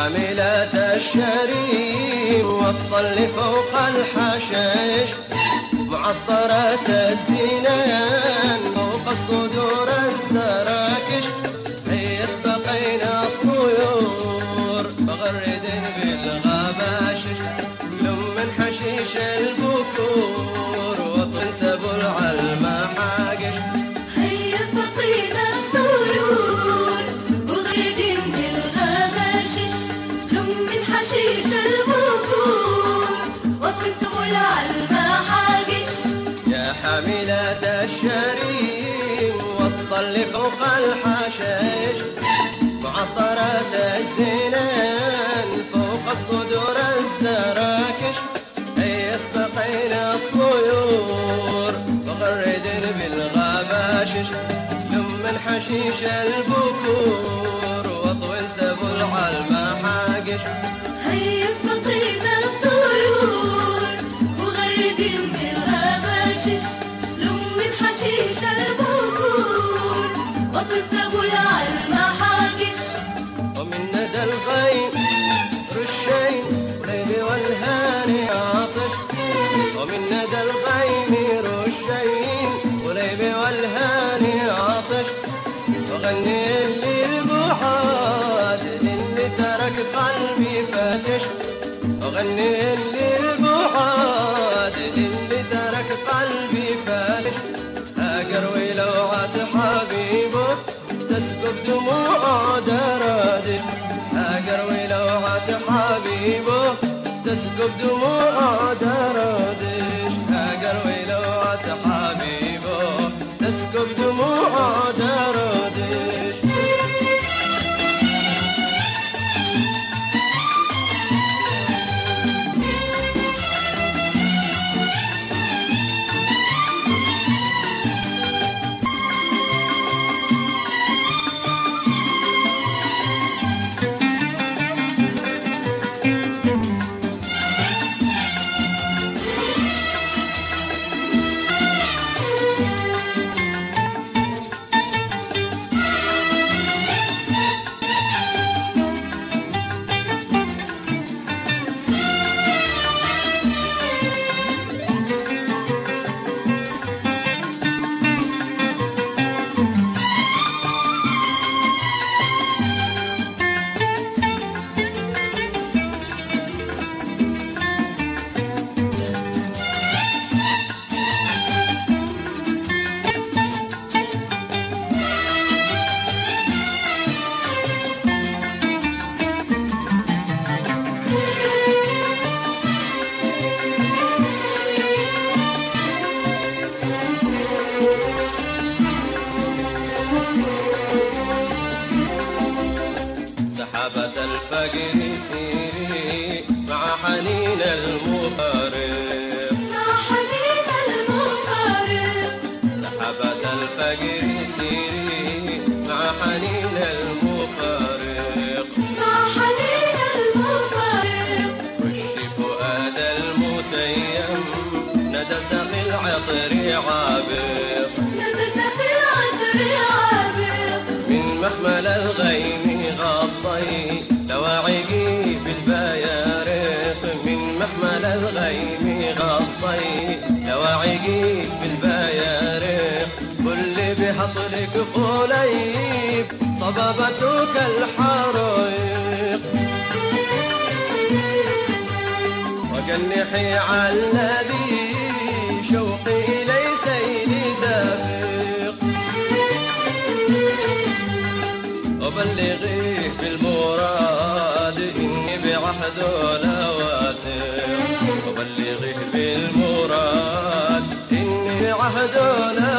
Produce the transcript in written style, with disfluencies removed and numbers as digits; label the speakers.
Speaker 1: حاملات الشريم والطل فوق الحشائش، معطرات الزينان فوق الصدور الزراكش. هيا اسبقينا الطيور مغرد بالغباشش، لم من حشيش البكور وتنسب على المحاقش.
Speaker 2: هيا اسبقينا الطيور مغرد بالغباشش، لم من حشيش البكور وتنسب على المحاقش.
Speaker 1: يا حاملات الشريم والطل فوق الحشائش، معطرات الزينان فوق الصدور الزراكش. هيا اسبقينا الطيور مغرد بالغباشش، لم من حشيش البكور واطوي سبل على المحاقش.
Speaker 2: هيا اسبقينا الطيور مغرد بالغباشش، لم من حشيش البكور وتنسب على المحاقش.
Speaker 1: ومن ندى الغيم رشين وليلي والهاني عاطش، ومن ندى الغيم رشين وليلي والهاني عاطش. وغني اللي البعاد للي ترك قلبي فاتش، وغني اللي البعاد للي ترك قلبي فاتش. هاجر ولوعة حبيبه تسكب دموع درادش، هاجر ولوعة حبيبه تسكب دموع درادش، هاجر ولوعة حبيبه تسكب دموع درادش. سحابة الفقر سيري مع حنين المفارق،
Speaker 2: مع حنين المفارق.
Speaker 1: سحابة الفقر سيري مع حنين المفارق،
Speaker 2: مع حنين المفارق.
Speaker 1: وشي فؤاد المتيم ندى سقي العطر عابق،
Speaker 2: ندى سقي العطر عابق.
Speaker 1: من محمل الغيم غطي لواعقي بالبيارق، من محمل الغيم غطي لواعقي بالبيارق. كل بحطلك خليب صبابتك الحريق، وجنحي على الذي شوقي إلي سيلي دافق. وبلغيه بالمراد إني بعهد لا واثق، وبلغيه بالمراد إني بعهد لا